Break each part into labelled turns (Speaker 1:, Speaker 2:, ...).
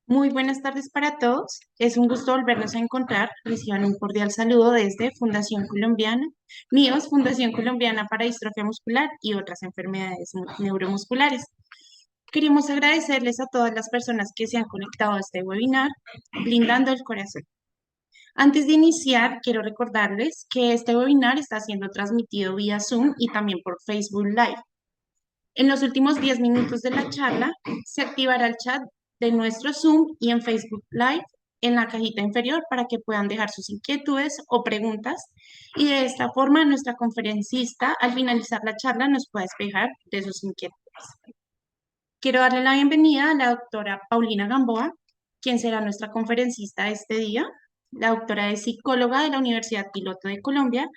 Speaker 1: Muy buenas tardes para todos. Es un gusto volvernos a encontrar. Reciban un cordial saludo desde Fundación Colombiana, MIOS, Fundación Colombiana para Distrofia Muscular y otras enfermedades neuromusculares. Queremos agradecerles a todas las personas que se han conectado a este webinar, Blindando el Corazón. Antes de iniciar, quiero recordarles que este webinar está siendo transmitido vía Zoom y también por Facebook Live. En los últimos 10 minutos de la charla, se activará el chat de nuestro Zoom y en Facebook Live en la cajita inferior para que puedan dejar sus inquietudes o preguntas y de esta forma nuestra conferencista al finalizar la charla nos pueda despejar de sus inquietudes. Quiero darle la bienvenida a la doctora Paulina Gamboa, quien será nuestra conferencista este día. La doctora es psicóloga de la Universidad Piloto de Colombia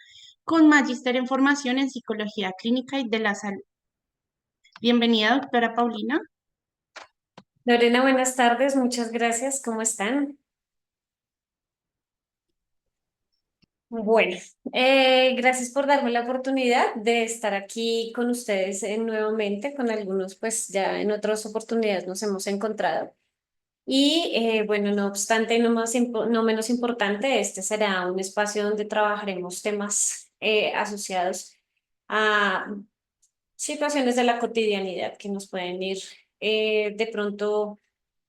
Speaker 1: con magíster en formación en psicología clínica y de la salud. Bienvenida, doctora Paulina.
Speaker 2: Lorena, buenas tardes, muchas gracias, ¿cómo están? Bueno, gracias por darme la oportunidad de estar aquí con ustedes nuevamente, con algunos, pues ya en otras oportunidades nos hemos encontrado. Y bueno, no obstante, no menos importante, este será un espacio donde trabajaremos temas asociados a situaciones de la cotidianidad que nos pueden ir de pronto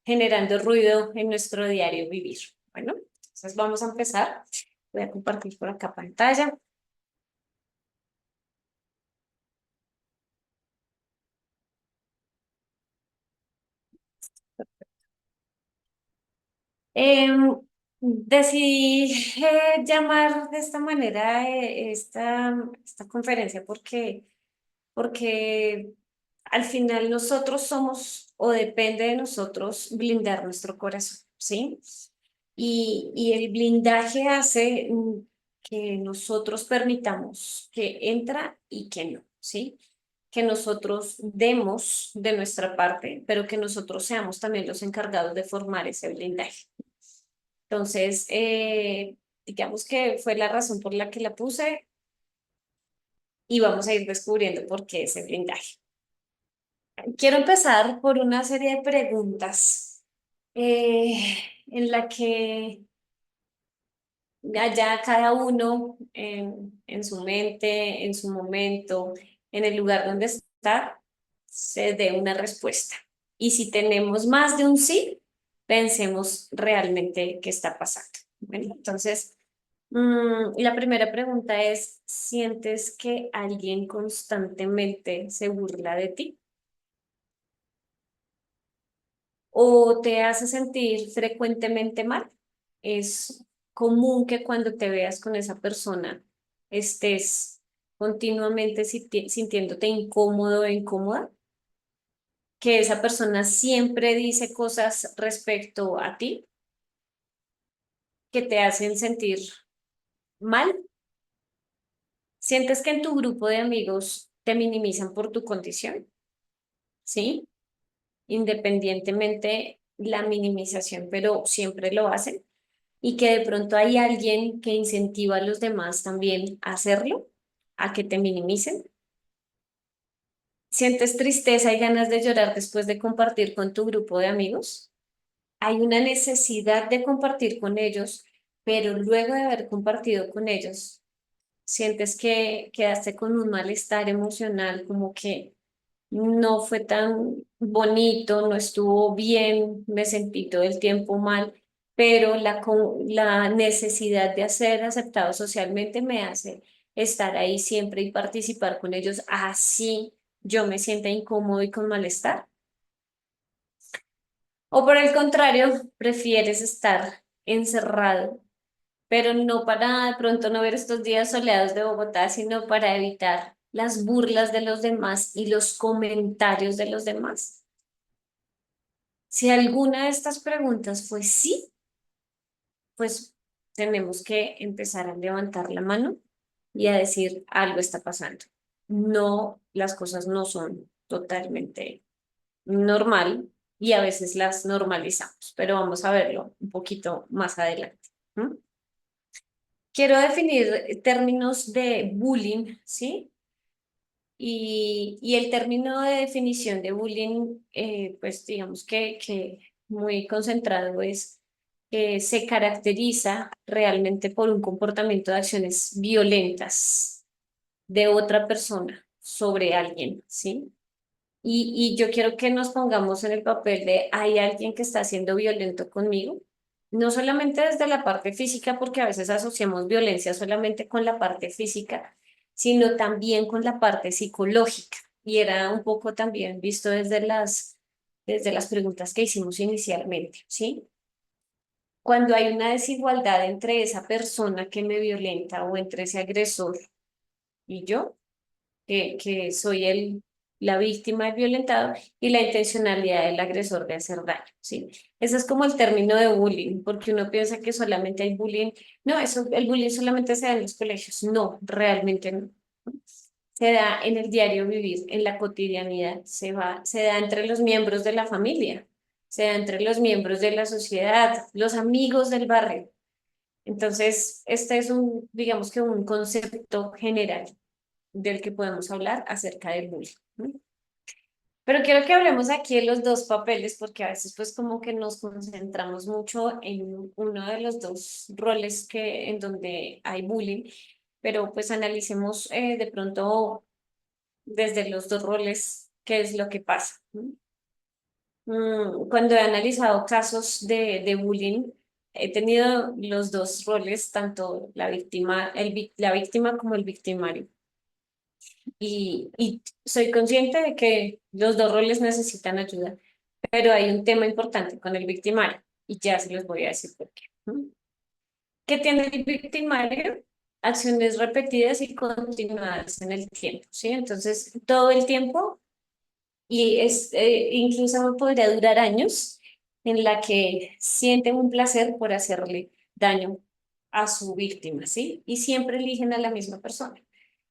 Speaker 2: generando ruido en nuestro diario vivir. Bueno, entonces vamos a empezar. Voy a compartir por acá pantalla. Em, Decidí llamar de esta manera esta conferencia porque al final nosotros somos o depende de nosotros blindar nuestro corazón, ¿sí? Y el blindaje hace que nosotros permitamos que entra y que no, ¿sí? Que nosotros demos de nuestra parte, pero que nosotros seamos también los encargados de formar ese blindaje. Entonces, digamos que fue la razón por la que la puse y vamos a ir descubriendo por qué ese blindaje. Quiero empezar por una serie de preguntas en la que allá cada uno en su mente, en su momento, en el lugar donde está, se dé una respuesta. Y si tenemos más de un sí, pensemos realmente qué está pasando. Bueno, entonces, la primera pregunta es, ¿sientes que alguien constantemente se burla de ti? ¿O te hace sentir frecuentemente mal? Es común que cuando te veas con esa persona estés continuamente sintiéndote incómodo o incómoda, que esa persona siempre dice cosas respecto a ti que te hacen sentir mal. ¿Sientes que en tu grupo de amigos te minimizan por tu condición? ¿Sí? Independientemente la minimización, pero siempre lo hacen. Y que de pronto hay alguien que incentiva a los demás también a hacerlo, a que te minimicen. ¿Sientes tristeza y ganas de llorar después de compartir con tu grupo de amigos? Hay una necesidad de compartir con ellos, pero luego de haber compartido con ellos, sientes que quedaste con un malestar emocional, como que no fue tan bonito, no estuvo bien, me sentí todo el tiempo mal, pero la necesidad de ser aceptado socialmente me hace estar ahí siempre y participar con ellos, así yo me sienta incómodo y con malestar. O por el contrario, prefieres estar encerrado, pero no para de pronto no ver estos días soleados de Bogotá, sino para evitar las burlas de los demás y los comentarios de los demás. Si alguna de estas preguntas fue sí, pues tenemos que empezar a levantar la mano y a decir algo está pasando. No, las cosas no son totalmente normal y a veces las normalizamos, pero vamos a verlo un poquito más adelante. ¿M? Quiero definir términos de bullying, ¿sí? Y el término de definición de bullying, pues digamos que muy concentrado es que se caracteriza realmente por un comportamiento de acciones violentas de otra persona sobre alguien, ¿sí? Y yo quiero que nos pongamos en el papel de hay alguien que está siendo violento conmigo, no solamente desde la parte física, porque a veces asociamos violencia solamente con la parte física, sino también con la parte psicológica. Y era un poco también visto desde las preguntas que hicimos inicialmente, ¿sí? Cuando hay una desigualdad entre esa persona que me violenta o entre ese agresor y yo, que soy la víctima del violentado y la intencionalidad del agresor de hacer daño, ¿sí? Ese es como el término de bullying, porque uno piensa que solamente hay bullying. No, eso, el bullying solamente se da en los colegios. No, realmente no. Se da en el diario vivir, en la cotidianidad, se da entre los miembros de la familia, se da entre los miembros de la sociedad, los amigos del barrio. Entonces, este es digamos que un concepto general del que podemos hablar acerca del bullying, ¿no? Pero quiero que hablemos aquí de los dos papeles, porque a veces pues como que nos concentramos mucho en uno de los dos roles en donde hay bullying, pero pues analicemos de pronto desde los dos roles qué es lo que pasa, ¿no? Cuando he analizado casos de bullying, he tenido los dos roles, tanto la víctima como el victimario. Y soy consciente de que los dos roles necesitan ayuda, pero hay un tema importante con el victimario y ya se los voy a decir por qué. ¿No? ¿Qué tiene el victimario? Acciones repetidas y continuadas en el tiempo, ¿sí? Entonces, todo el tiempo y incluso podría durar años en la que sienten un placer por hacerle daño a su víctima, ¿sí? Y siempre eligen a la misma persona.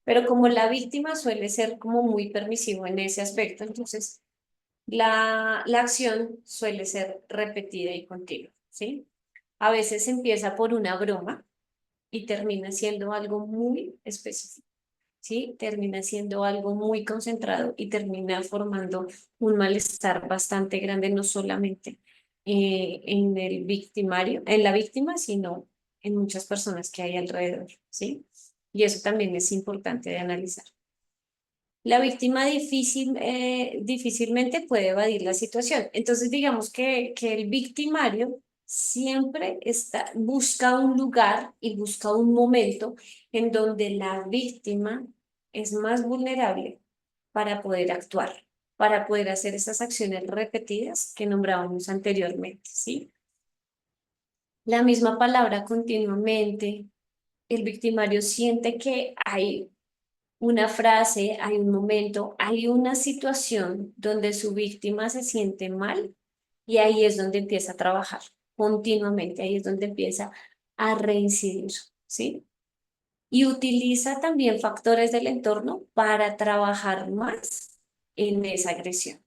Speaker 2: Pero como la víctima suele ser como muy permisivo en ese aspecto, entonces la acción suele ser repetida y continua, ¿sí? A veces empieza por una broma y termina siendo algo muy específico. ¿Sí? Termina siendo algo muy concentrado y termina formando un malestar bastante grande, no solamente en el victimario, en la víctima, sino en muchas personas que hay alrededor, ¿sí? Y eso también es importante de analizar. La víctima difícilmente puede evadir la situación. Entonces, digamos que el victimario siempre busca un lugar y busca un momento en donde la víctima es más vulnerable para poder actuar, para poder hacer esas acciones repetidas que nombrábamos anteriormente, ¿sí? La misma palabra continuamente, el victimario siente que hay una frase, hay un momento, hay una situación donde su víctima se siente mal y ahí es donde empieza a trabajar continuamente, ahí es donde empieza a reincidir, ¿sí? Y utiliza también factores del entorno para trabajar más en esa agresión.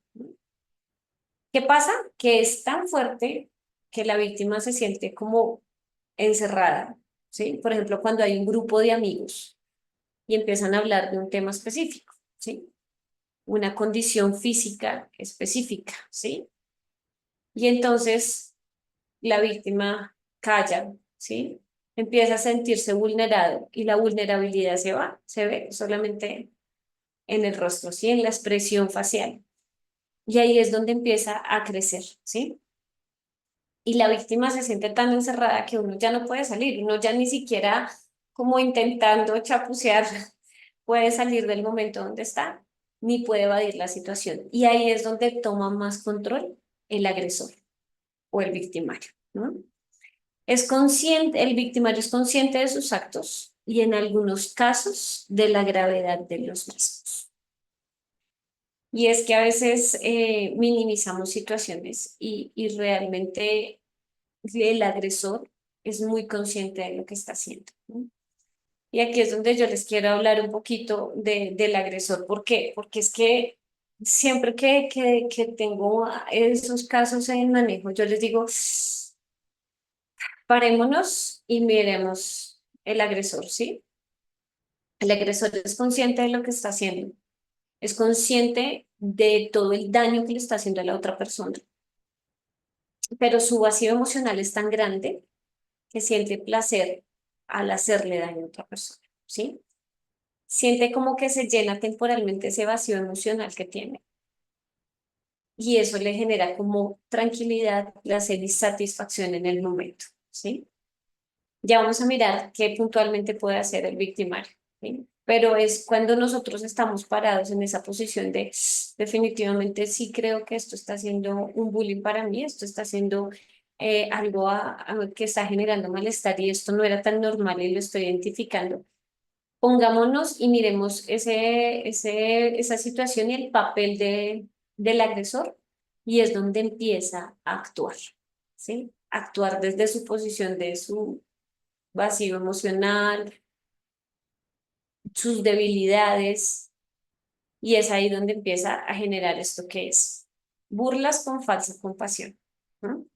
Speaker 2: ¿Qué pasa? Que es tan fuerte que la víctima se siente como encerrada, ¿sí? Por ejemplo, cuando hay un grupo de amigos y empiezan a hablar de un tema específico, ¿sí? Una condición física específica, ¿sí? Y entonces la víctima calla, ¿sí? Empieza a sentirse vulnerado y la vulnerabilidad se ve solamente en el rostro, ¿sí? En la expresión facial. Y ahí es donde empieza a crecer, ¿sí? Y la víctima se siente tan encerrada que uno ya no puede salir, uno ya ni siquiera como intentando chapucear puede salir del momento donde está, ni puede evadir la situación. Y ahí es donde toma más control el agresor o el victimario, ¿no? Es consciente, el victimario es consciente de sus actos y en algunos casos de la gravedad de los mismos. Y es que a veces minimizamos situaciones y realmente el agresor es muy consciente de lo que está haciendo, ¿no? Y aquí es donde yo les quiero hablar un poquito del agresor. ¿Por qué? Porque es que siempre que tengo esos casos en manejo, yo les digo, parémonos y miremos el agresor, ¿sí? El agresor es consciente de lo que está haciendo, es consciente de todo el daño que le está haciendo a la otra persona. pero su vacío emocional es tan grande que siente placer al hacerle daño a otra persona, ¿sí? Siente como que se llena temporalmente ese vacío emocional que tiene y eso le genera como tranquilidad, placer y satisfacción en el momento, ¿sí? Ya vamos a mirar qué puntualmente puede hacer el victimario, ¿sí? Pero es cuando nosotros estamos parados en esa posición de definitivamente sí creo que esto está haciendo un bullying para mí, esto está haciendo algo que está generando malestar y esto no era tan normal y lo estoy identificando. Pongámonos y miremos esa situación y el papel del agresor y es donde empieza a actuar, ¿sí? Actuar desde su posición de su vacío emocional, sus debilidades, y es ahí donde empieza a generar esto que es burlas con falsa compasión, ¿no?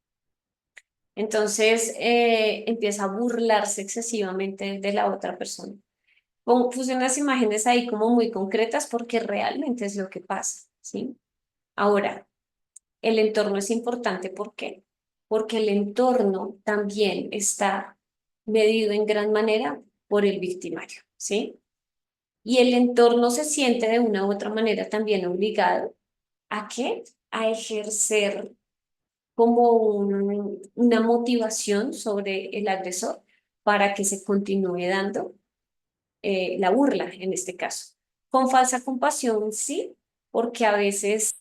Speaker 2: Entonces empieza a burlarse excesivamente de la otra persona. Puse unas imágenes ahí como muy concretas porque realmente es lo que pasa, ¿sí? Ahora, el entorno es importante, ¿por qué? Porque el entorno también está medido en gran manera por el victimario, ¿sí? Y el entorno se siente de una u otra manera también obligado a qué? A ejercer como una motivación sobre el agresor para que se continúe dando la burla en este caso. Con falsa compasión, sí, porque a veces,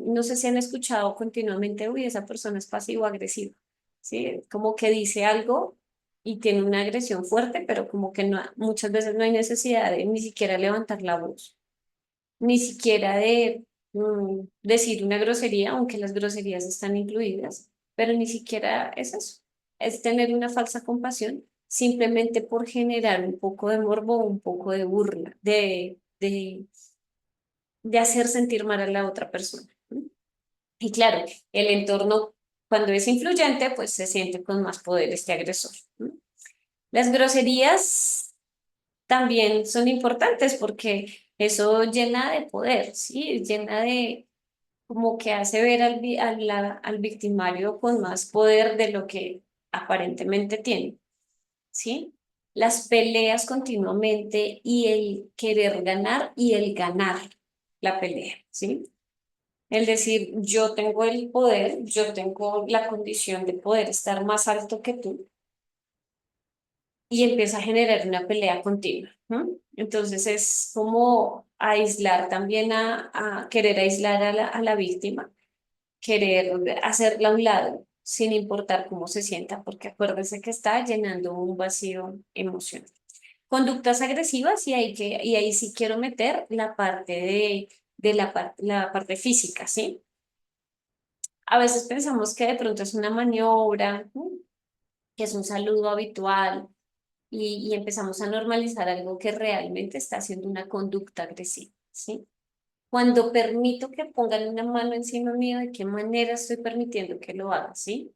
Speaker 2: no sé si han escuchado continuamente, uy, esa persona es pasivo-agresiva, ¿sí? Como que dice algo y tiene una agresión fuerte, pero como que no, muchas veces no hay necesidad de ni siquiera levantar la voz, ni siquiera de decir una grosería, aunque las groserías están incluidas, pero ni siquiera es eso, es tener una falsa compasión simplemente por generar un poco de morbo, un poco de burla, de hacer sentir mal a la otra persona. ¿No? Y claro, el entorno, cuando es influyente, pues se siente con más poder este agresor. ¿No? Las groserías también son importantes porque eso llena de poder, ¿sí? Llena de, como que hace ver al victimario con más poder de lo que aparentemente tiene, ¿sí? Las peleas continuamente y el querer ganar y el ganar la pelea, ¿sí? El decir, yo tengo el poder, yo tengo la condición de poder estar más alto que tú y empieza a generar una pelea continua, ¿no? Entonces es como aislar también a querer aislar a la víctima, querer hacerla a un lado sin importar cómo se sienta, porque acuérdese que está llenando un vacío emocional. Conductas agresivas y ahí sí quiero meter la parte la parte física, ¿sí? A veces pensamos que de pronto es una maniobra, ¿no? Que es un saludo habitual, y empezamos a normalizar algo que realmente está haciendo una conducta agresiva, ¿sí? Cuando permito que pongan una mano encima mío, ¿de qué manera estoy permitiendo que lo haga, sí?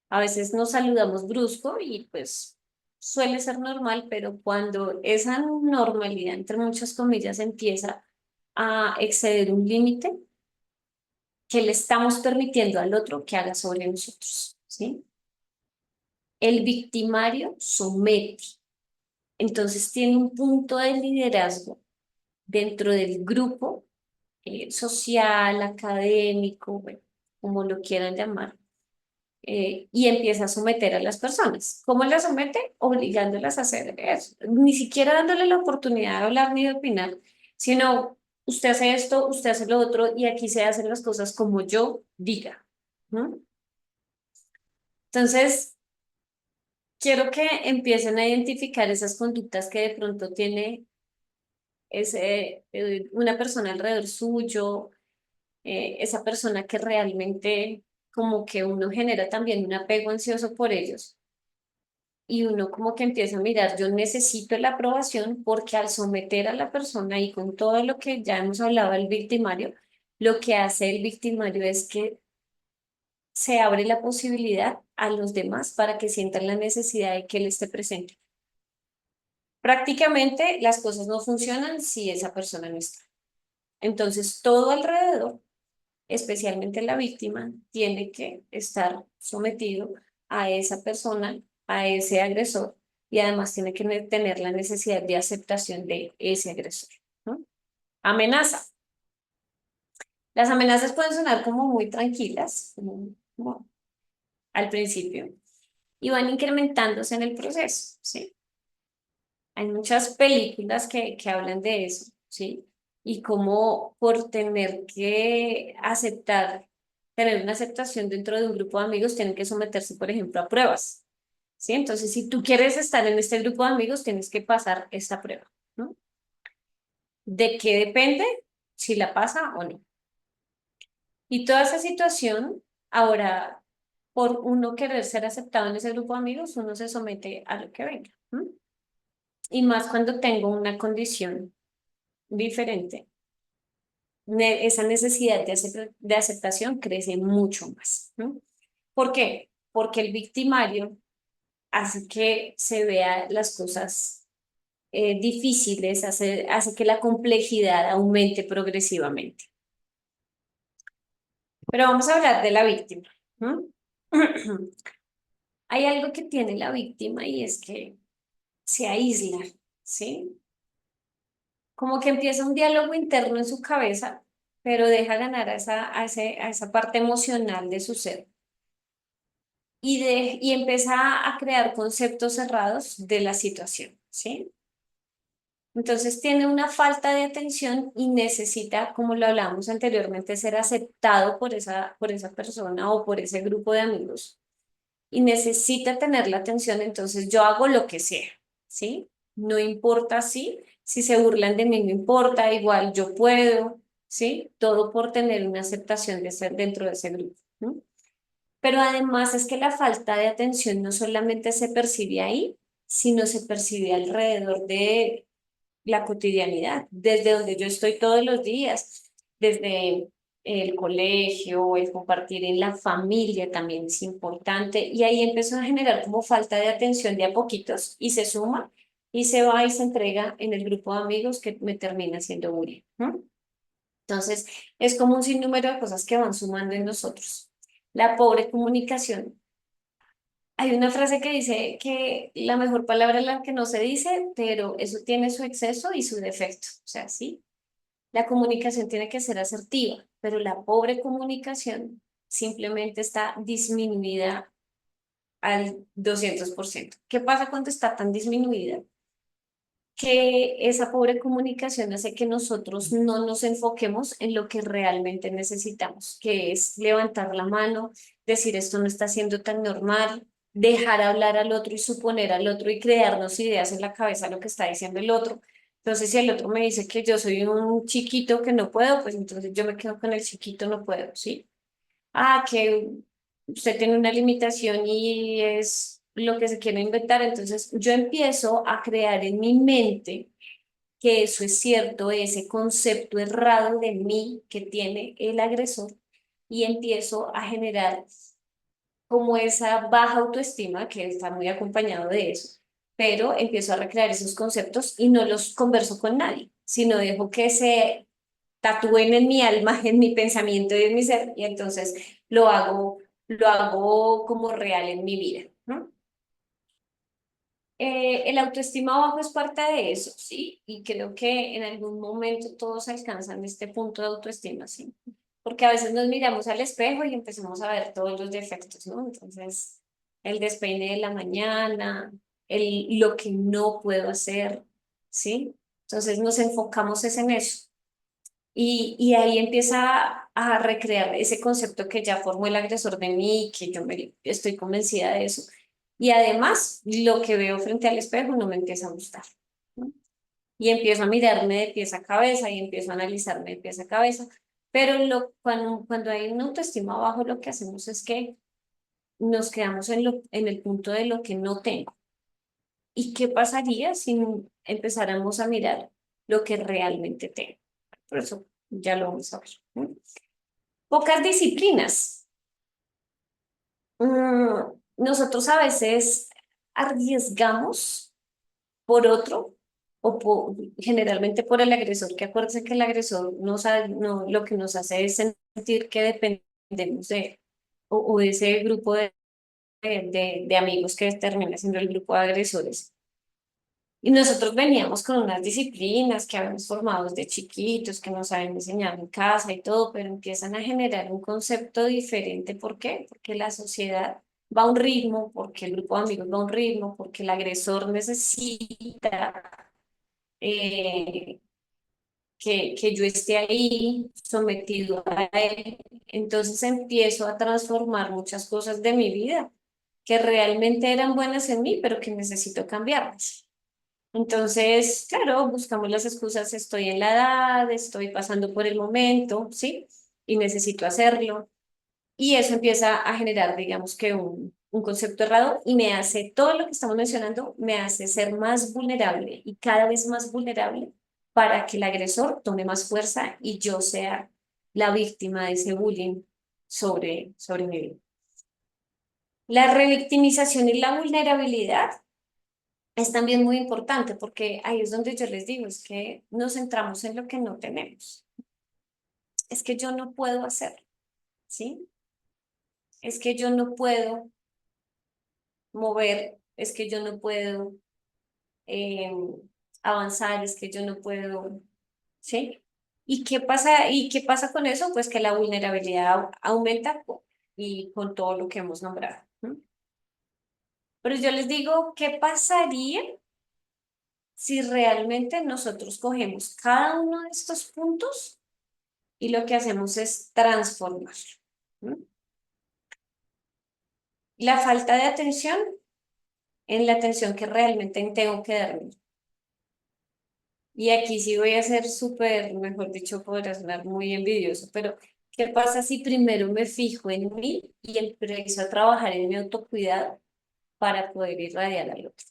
Speaker 2: A veces nos saludamos brusco y pues suele ser normal, pero cuando esa normalidad, entre muchas comillas, empieza a exceder un límite que le estamos permitiendo al otro que haga sobre nosotros, ¿sí? El victimario somete, entonces tiene un punto de liderazgo dentro del grupo social, académico, bueno, como lo quieran llamar, y empieza a someter a las personas. ¿Cómo las somete? Obligándolas a hacer eso. Ni siquiera dándole la oportunidad de hablar ni de opinar, sino usted hace esto, usted hace lo otro, y aquí se hacen las cosas como yo diga. ¿No? Entonces, quiero que empiecen a identificar esas conductas que de pronto tiene una persona alrededor suyo, esa persona que realmente como que uno genera también un apego ansioso por ellos y uno como que empieza a mirar, yo necesito la aprobación porque al someter a la persona y con todo lo que ya hemos hablado del victimario, lo que hace el victimario es que se abre la posibilidad a los demás para que sientan la necesidad de que él esté presente. Prácticamente las cosas no funcionan si esa persona no está. Entonces todo alrededor especialmente la víctima, tiene que estar sometido a esa persona, a ese agresor, y además tiene que tener la necesidad de aceptación de ese agresor, ¿no? Amenaza. Las amenazas pueden sonar como muy tranquilas, como al principio, y van incrementándose en el proceso, ¿sí? Hay muchas películas que hablan de eso, ¿sí? Y cómo por tener que aceptar, tener una aceptación dentro de un grupo de amigos, tienen que someterse, por ejemplo, a pruebas, ¿sí? Entonces, si tú quieres estar en este grupo de amigos, tienes que pasar esta prueba, ¿no? ¿De qué depende si la pasa o no? Y toda esa situación, ahora, por uno querer ser aceptado en ese grupo de amigos, uno se somete a lo que venga, ¿no? Y más cuando tengo una condición diferente, esa necesidad de aceptación crece mucho más, ¿no? ¿Por qué? Porque el victimario hace que se vea las cosas difíciles, hace que la complejidad aumente progresivamente. Pero vamos a hablar de la víctima, ¿no? Hay algo que tiene la víctima y es que se aísla, ¿sí? Como que empieza un diálogo interno en su cabeza, pero deja ganar a esa parte emocional de su ser y empieza a crear conceptos cerrados de la situación, ¿sí? Entonces tiene una falta de atención y necesita, como lo hablábamos anteriormente, ser aceptado por esa persona o por ese grupo de amigos y necesita tener la atención, entonces yo hago lo que sea, ¿sí? No importa si se burlan de mí, no importa, igual yo puedo, ¿sí? Todo por tener una aceptación de ser dentro de ese grupo, ¿no? Pero además es que la falta de atención no solamente se percibe ahí, sino se percibe alrededor de la cotidianidad, desde donde yo estoy todos los días, desde el colegio, el compartir en la familia también es importante, y ahí empezó a generar como falta de atención de a poquitos y se suma y se va y se entrega en el grupo de amigos que me termina siendo bullying, ¿no? Entonces, es como un sinnúmero de cosas que van sumando en nosotros. La pobre comunicación. Hay una frase que dice que la mejor palabra es la que no se dice, pero eso tiene su exceso y su defecto. O sea, sí, la comunicación tiene que ser asertiva, pero la pobre comunicación simplemente está disminuida al 200%. ¿Qué pasa cuando está tan disminuida? Que esa pobre comunicación hace que nosotros no nos enfoquemos en lo que realmente necesitamos, que es levantar la mano, decir esto no está siendo tan normal, dejar hablar al otro y suponer al otro y crearnos ideas en la cabeza lo que está diciendo el otro. Entonces, si el otro me dice que yo soy un chiquito que no puedo, pues entonces yo me quedo con el chiquito no puedo, ¿sí? Ah, que usted tiene una limitación y es lo que se quiere inventar. Entonces yo empiezo a crear en mi mente que eso es cierto, ese concepto errado de mí que tiene el agresor y empiezo a generar como esa baja autoestima que está muy acompañado de eso, pero empiezo a recrear esos conceptos y no los converso con nadie, sino dejo que se tatúen en mi alma, en mi pensamiento y en mi ser, y entonces lo hago como real en mi vida, ¿no? El autoestima bajo es parte de eso, ¿sí? Y creo que en algún momento todos alcanzan este punto de autoestima, ¿sí? Porque a veces nos miramos al espejo y empezamos a ver todos los defectos, ¿no? Entonces, el despeine de la mañana, lo que no puedo hacer, ¿sí? Entonces nos enfocamos es en eso. Y ahí empieza a recrear ese concepto que ya formó el agresor de mí, que yo estoy convencida de eso. Y además, lo que veo frente al espejo no me empieza a gustar, ¿no? Y empiezo a mirarme de pies a cabeza y empiezo a analizarme de pies a cabeza. Pero cuando hay una autoestima bajo, lo que hacemos es que nos quedamos en el punto de lo que no tengo. ¿Y qué pasaría si empezáramos a mirar lo que realmente tengo? Por eso ya lo vamos a ver, ¿no? Pocas disciplinas. Nosotros a veces arriesgamos por otro generalmente por el agresor, que acuérdense que el agresor lo que nos hace es sentir que dependemos de él o de ese grupo de amigos que termina siendo el grupo de agresores. Y nosotros veníamos con unas disciplinas que habíamos formado desde chiquitos, que nos habían enseñado en casa y todo, pero empiezan a generar un concepto diferente. ¿Por qué? Porque la sociedad va a un ritmo, porque el grupo de amigos va a un ritmo, porque el agresor necesita eh, que yo esté ahí sometido a él. Entonces empiezo a transformar muchas cosas de mi vida que realmente eran buenas en mí, pero que necesito cambiarlas. Entonces, claro, buscamos las excusas, estoy en la edad, estoy pasando por el momento, ¿sí? Y necesito hacerlo. Y eso empieza a generar, digamos que un concepto errado y me hace, todo lo que estamos mencionando, me hace ser más vulnerable y cada vez más vulnerable para que el agresor tome más fuerza y yo sea la víctima de ese bullying sobre mi vida. La revictimización y la vulnerabilidad es también muy importante porque ahí es donde yo les digo, es que nos centramos en lo que no tenemos. Es que yo no puedo hacerlo, ¿sí? Es que yo no puedo mover, es que yo no puedo eh, avanzar, es que yo no puedo, ¿sí? ¿Y qué pasa con eso? Pues que la vulnerabilidad aumenta y con todo lo que hemos nombrado. ¿No? Pero yo les digo, ¿qué pasaría si realmente nosotros cogemos cada uno de estos puntos y lo que hacemos es transformarlo? ¿No? La falta de atención en la atención que realmente tengo que darme. Y aquí sí voy a ser súper, mejor dicho, podrá sonar muy envidioso, pero ¿qué pasa si primero me fijo en mí y empiezo a trabajar en mi autocuidado para poder irradiar al otro?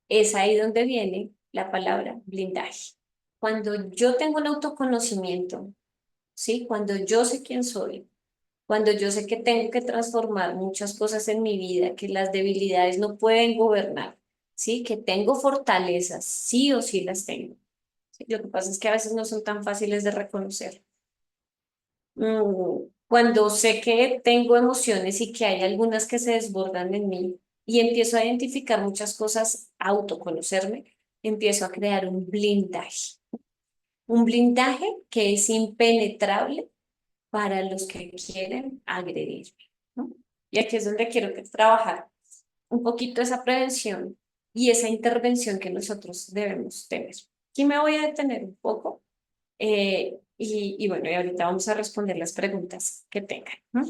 Speaker 2: Es ahí donde viene la palabra blindaje. Cuando yo tengo un autoconocimiento, ¿sí? Cuando yo sé quién soy, cuando yo sé que tengo que transformar muchas cosas en mi vida, que las debilidades no pueden gobernar, ¿sí? Que tengo fortalezas, sí o sí las tengo. ¿Sí? Lo que pasa es que a veces no son tan fáciles de reconocer. Cuando sé que tengo emociones y que hay algunas que se desbordan en mí y empiezo a identificar muchas cosas, a autoconocerme, empiezo a crear un blindaje que es impenetrable para los que quieren agredirme, ¿no? Y aquí es donde quiero que trabajar un poquito esa prevención y esa intervención que nosotros debemos tener. Aquí me voy a detener un poco y bueno, y ahorita vamos a responder las preguntas que tengan, ¿no?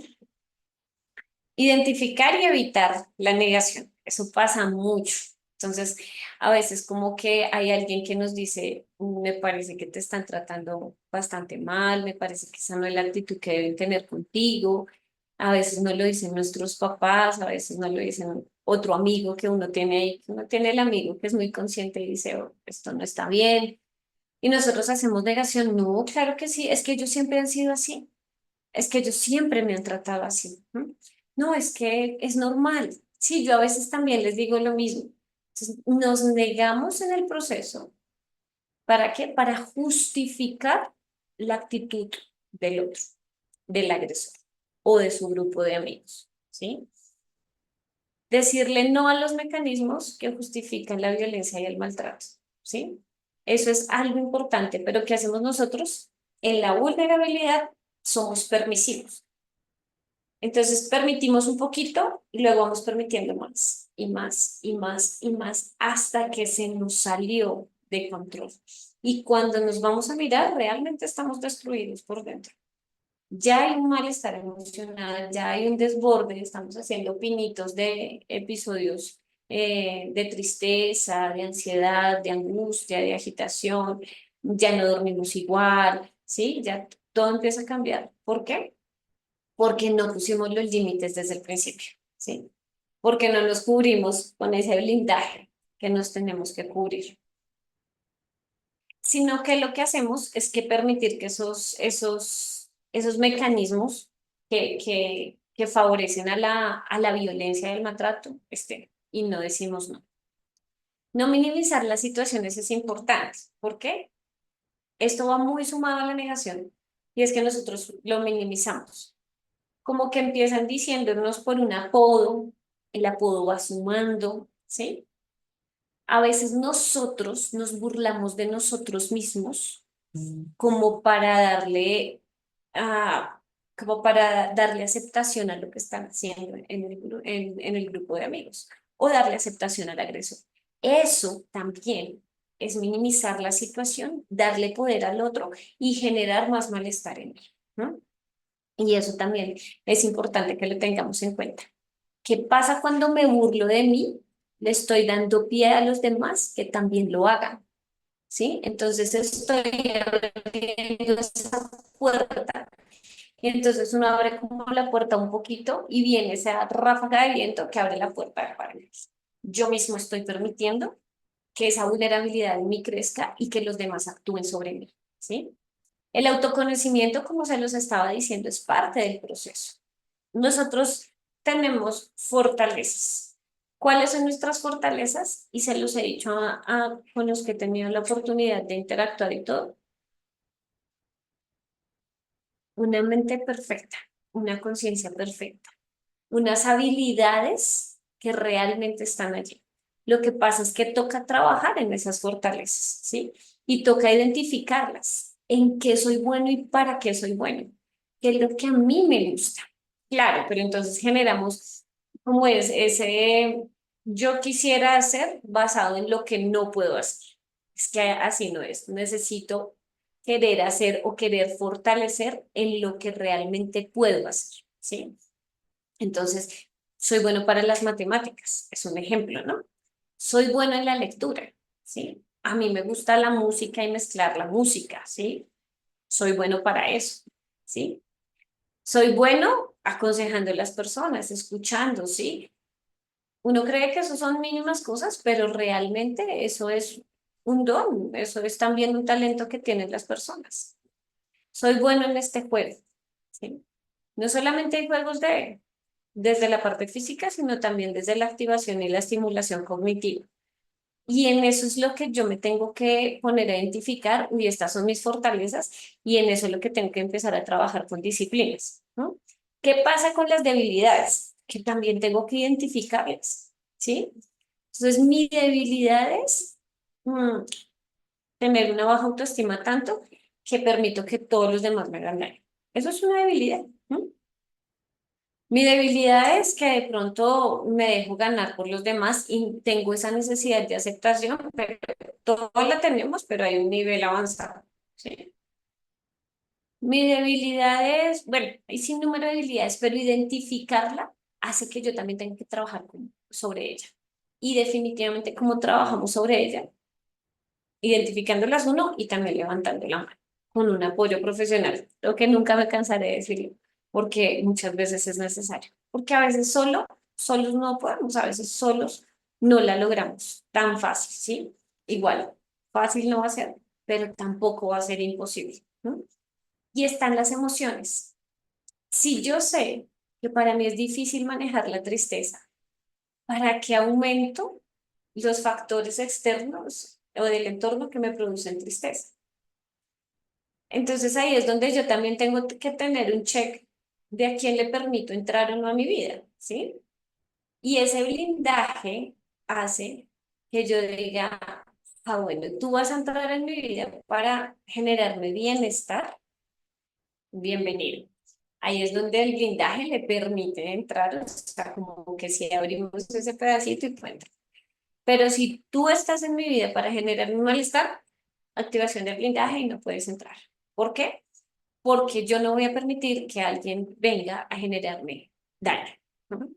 Speaker 2: Identificar y evitar la negación. Eso pasa mucho. Entonces, a veces como que hay alguien que nos dice, me parece que te están tratando bastante mal, me parece que esa no es la actitud que deben tener contigo. A veces no lo dicen nuestros papás, a veces no lo dicen otro amigo que uno tiene ahí, que uno tiene el amigo que es muy consciente y dice, "Oh, esto no está bien". Y nosotros hacemos negación. No, claro que sí, es que ellos siempre han sido así. Es que ellos siempre me han tratado así. ¿No? No, es que es normal. Sí, yo a veces también les digo lo mismo. Entonces, nos negamos en el proceso. ¿Para qué? Para justificar la actitud del otro, del agresor o de su grupo de amigos. ¿Sí? Decirle no a los mecanismos que justifican la violencia y el maltrato. ¿Sí? Eso es algo importante, pero ¿qué hacemos nosotros? En la vulnerabilidad somos permisivos. Entonces permitimos un poquito y luego vamos permitiendo más y más y más y más hasta que se nos salió de control. Y cuando nos vamos a mirar, realmente estamos destruidos por dentro. Ya hay un malestar emocional, ya hay un desborde, estamos haciendo pinitos de episodios de tristeza, de ansiedad, de angustia, de agitación, ya no dormimos igual, ¿sí? Ya todo empieza a cambiar. ¿Por qué? Porque no pusimos los límites desde el principio, ¿sí? Porque no nos cubrimos con ese blindaje que nos tenemos que cubrir, sino que lo que hacemos es que permitir que esos mecanismos que favorecen a la violencia y al maltrato estén, y no decimos no. No minimizar las situaciones es importante. ¿Por qué? Esto va muy sumado a la negación y es que nosotros lo minimizamos. Como que empiezan diciéndonos por un apodo, el apodo va sumando, ¿sí? A veces nosotros nos burlamos de nosotros mismos como para darle, ah, como para darle aceptación a lo que están haciendo en el grupo de amigos o darle aceptación al agresor. Eso también es minimizar la situación, darle poder al otro y generar más malestar en él, ¿no? Y eso también es importante que lo tengamos en cuenta. ¿Qué pasa cuando me burlo de mí? Le estoy dando pie a los demás que también lo hagan, ¿sí? Entonces estoy abriendo esa puerta. Y entonces uno abre como la puerta un poquito y viene esa ráfaga de viento que abre la puerta para mí. Yo mismo estoy permitiendo que esa vulnerabilidad en mí crezca y que los demás actúen sobre mí, ¿sí? El autoconocimiento, como se los estaba diciendo, es parte del proceso. Nosotros tenemos fortalezas. ¿Cuáles son nuestras fortalezas? Y se los he dicho con los que he tenido la oportunidad de interactuar y todo. Una mente perfecta, una conciencia perfecta, unas habilidades que realmente están allí. Lo que pasa es que toca trabajar en esas fortalezas, ¿sí? Y toca identificarlas, en qué soy bueno y para qué soy bueno, qué es lo que a mí me gusta. Claro, pero entonces generamos como es ese yo quisiera hacer basado en lo que no puedo hacer. Es que así no es. Necesito querer hacer o querer fortalecer en lo que realmente puedo hacer, ¿sí? Entonces, soy bueno para las matemáticas, es un ejemplo, ¿no? Soy bueno en la lectura, ¿sí? A mí me gusta la música y mezclar la música, ¿sí? Soy bueno para eso, ¿sí? Soy bueno aconsejando a las personas, escuchando, ¿sí? Uno cree que eso son mínimas cosas, pero realmente eso es un don, eso es también un talento que tienen las personas. Soy bueno en este juego, ¿sí? No solamente hay juegos desde la parte física, sino también desde la activación y la estimulación cognitiva. Y en eso es lo que yo me tengo que poner a identificar, y estas son mis fortalezas, y en eso es lo que tengo que empezar a trabajar con disciplinas, ¿no? ¿Qué pasa con las debilidades? Que también tengo que identificarlas, ¿sí? Entonces, mi debilidad es tener una baja autoestima tanto que permito que todos los demás me hagan daño. Eso es una debilidad, ¿no? Mi debilidad es que de pronto me dejo ganar por los demás y tengo esa necesidad de aceptación, pero todos la tenemos, pero hay un nivel avanzado, ¿sí? Mi debilidad es, bueno, hay sin número de debilidades, pero identificarla hace que yo también tenga que trabajar sobre ella. Y definitivamente, como trabajamos sobre ella, identificándolas uno y también levantando la mano con un apoyo profesional, lo que nunca me cansaré de decirlo, porque muchas veces es necesario, porque a veces solos no podemos, a veces solos no la logramos tan fácil, ¿sí? Igual, fácil no va a ser, pero tampoco va a ser imposible, ¿no? Y están las emociones. Si yo sé que para mí es difícil manejar la tristeza, ¿para qué aumento los factores externos o del entorno que me producen tristeza? Entonces ahí es donde yo también tengo que tener un check de a quién le permito entrar o no a mi vida, ¿sí? Y ese blindaje hace que yo diga, ah, bueno, tú vas a entrar en mi vida para generarme bienestar, bienvenido. Ahí es donde el blindaje le permite entrar, o sea, como que si abrimos ese pedacito y puede entrar. Pero si tú estás en mi vida para generar un malestar, activación del blindaje y no puedes entrar. ¿Por qué? Porque yo no voy a permitir que alguien venga a generarme daño, ¿no?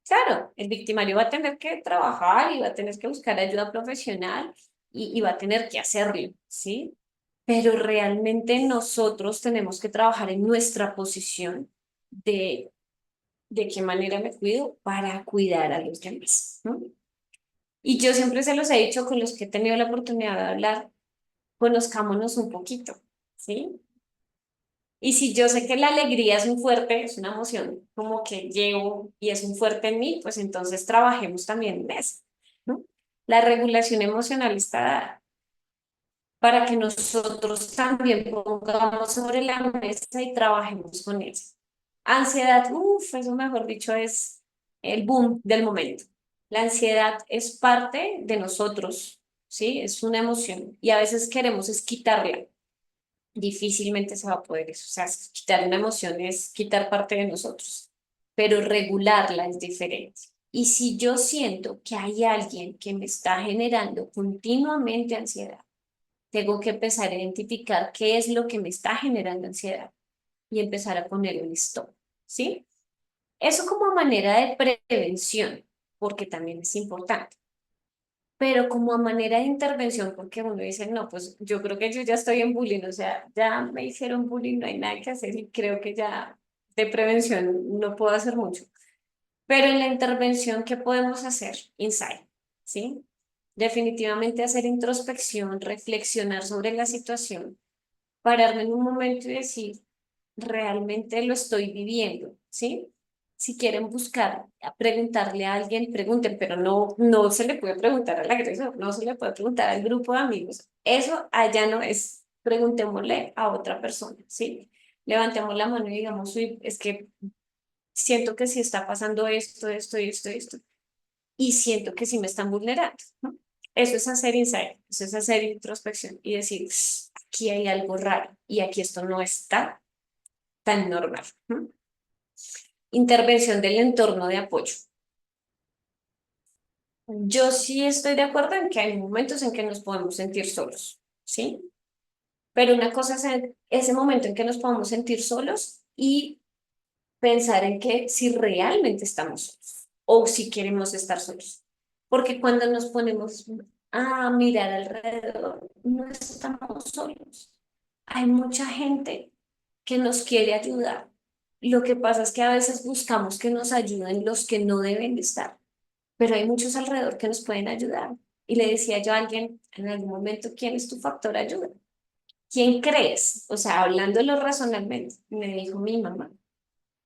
Speaker 2: Claro, el victimario va a tener que trabajar y va a tener que buscar ayuda profesional y va a tener que hacerlo, ¿sí? Pero realmente nosotros tenemos que trabajar en nuestra posición de, de qué manera me cuido para cuidar a los demás, ¿no? Y yo siempre se los he dicho con los que he tenido la oportunidad de hablar, conozcámonos un poquito, ¿sí? Y si yo sé que la alegría es un fuerte, es una emoción como que llevo y es un fuerte en mí, pues entonces trabajemos también en eso, ¿no? La regulación emocional está dada para que nosotros también pongamos sobre la mesa y trabajemos con ella. Ansiedad, uff, eso mejor dicho es el boom del momento. La ansiedad es parte de nosotros, ¿sí? Es una emoción y a veces queremos es quitarla. Difícilmente se va a poder eso. O sea, quitar una emoción es quitar parte de nosotros, pero regularla es diferente. Y si yo siento que hay alguien que me está generando continuamente ansiedad, tengo que empezar a identificar qué es lo que me está generando ansiedad y empezar a poner un stop, ¿sí? Eso como manera de prevención, porque también es importante, pero como a manera de intervención, porque uno dice, no, pues yo creo que yo ya estoy en bullying, o sea, ya me hicieron bullying, no hay nada que hacer y creo que ya de prevención no puedo hacer mucho. Pero en la intervención, ¿qué podemos hacer? Insight, ¿sí? Definitivamente hacer introspección, reflexionar sobre la situación, pararme en un momento y decir, realmente lo estoy viviendo, ¿sí? Si quieren buscar, a preguntarle a alguien, pregunten, pero no se le puede preguntar al agresor, no se le puede preguntar al grupo de amigos. Eso allá no es, preguntémosle a otra persona, ¿sí? Levantemos la mano y digamos, uy, es que siento que sí está pasando esto, esto y esto y esto, y siento que sí me están vulnerando, ¿no? Eso es hacer insight, eso es hacer introspección y decir, aquí hay algo raro y aquí esto no está tan normal, ¿no? Intervención del entorno de apoyo. Yo sí estoy de acuerdo en que hay momentos en que nos podemos sentir solos, ¿sí? Pero una cosa es ese momento en que nos podemos sentir solos y pensar en que si realmente estamos solos o si queremos estar solos. Porque cuando nos ponemos a mirar alrededor, no estamos solos. Hay mucha gente que nos quiere ayudar. Lo que pasa es que a veces buscamos que nos ayuden los que no deben de estar, pero hay muchos alrededor que nos pueden ayudar. Y le decía yo a alguien en algún momento, ¿quién es tu factor ayuda? ¿Quién crees? O sea, hablándolo razonalmente, me dijo mi mamá.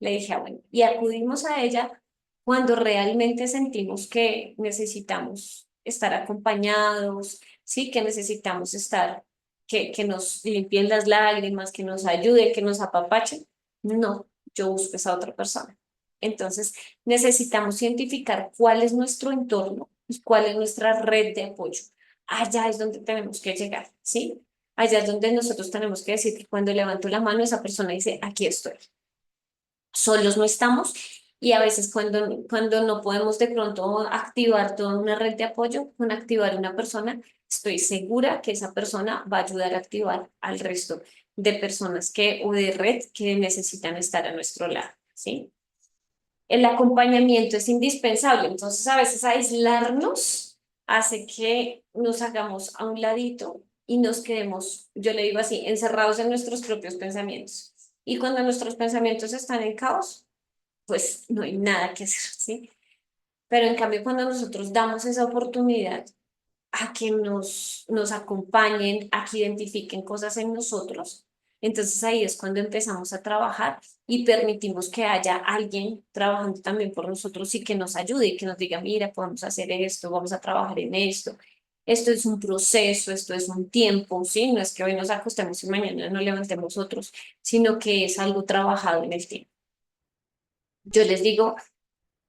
Speaker 2: Le dije, ah, bueno, y acudimos a ella cuando realmente sentimos que necesitamos estar acompañados, sí, que necesitamos estar, que nos limpien las lágrimas, que nos ayude, que nos apapachen. No, yo busco esa otra persona. Entonces, necesitamos identificar cuál es nuestro entorno y cuál es nuestra red de apoyo. Allá es donde tenemos que llegar, ¿sí? Allá es donde nosotros tenemos que decir que cuando levanto la mano, esa persona dice, aquí estoy. Solos no estamos y a veces cuando no podemos de pronto activar toda una red de apoyo, con activar una persona, estoy segura que esa persona va a ayudar a activar al resto de personas que o de red que necesitan estar a nuestro lado, ¿sí? El acompañamiento es indispensable, entonces a veces aislarnos hace que nos hagamos a un ladito y nos quedemos, yo le digo así, encerrados en nuestros propios pensamientos. Y cuando nuestros pensamientos están en caos, pues no hay nada que hacer, ¿sí? Pero en cambio, cuando nosotros damos esa oportunidad a que nos acompañen, a que identifiquen cosas en nosotros, entonces ahí es cuando empezamos a trabajar y permitimos que haya alguien trabajando también por nosotros y que nos ayude y que nos diga, mira, podemos hacer esto, vamos a trabajar en esto. Esto es un proceso, esto es un tiempo, ¿sí? No es que hoy nos acostemos y mañana nos levantemos otros, sino que es algo trabajado en el tiempo. Yo les digo,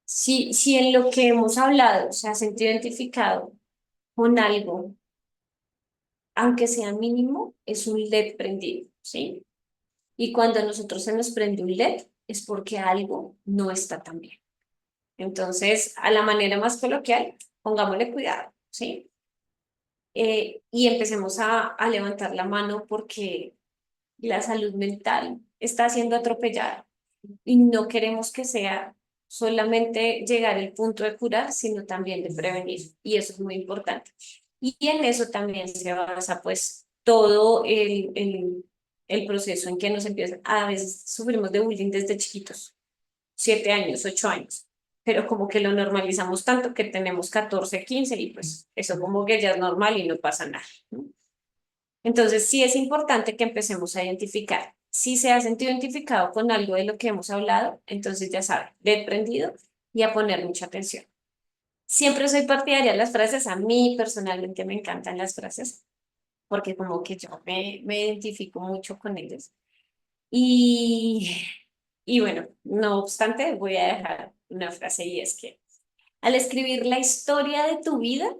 Speaker 2: si en lo que hemos hablado se ha sentido identificado con algo, aunque sea mínimo, es un LED prendido, ¿sí? Y cuando a nosotros se nos prende un LED, es porque algo no está tan bien. Entonces, a la manera más coloquial, pongámosle cuidado, ¿sí? Y empecemos a levantar la mano porque la salud mental está siendo atropellada y no queremos que sea solamente llegar al punto de curar, sino también de prevenir. Y eso es muy importante. Y en eso también se basa pues todo el proceso en que nos empiezan. A veces sufrimos de bullying desde chiquitos, 7 años, 8 años, pero como que lo normalizamos tanto que tenemos 14 15 y pues eso como que ya es normal y no pasa nada, ¿no? Entonces, sí es importante que empecemos a identificar. Si se ha sentido identificado con algo de lo que hemos hablado, entonces ya sabe, de prendido y a poner mucha atención. Siempre soy partidaria de las frases, a mí personalmente me encantan las frases, porque como que yo me identifico mucho con ellas. Y, y bueno, no obstante, voy a dejar una frase y es que al escribir la historia de tu vida,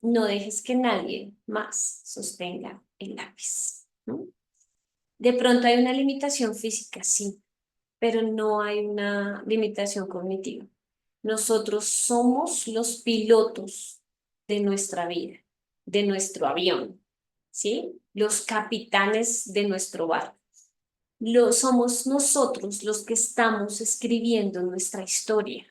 Speaker 2: no dejes que nadie más sostenga el lápiz, ¿no? De pronto hay una limitación física, sí, pero no hay una limitación cognitiva. Nosotros somos los pilotos de nuestra vida, de nuestro avión, ¿sí? Los capitanes de nuestro barco. Somos nosotros los que estamos escribiendo nuestra historia,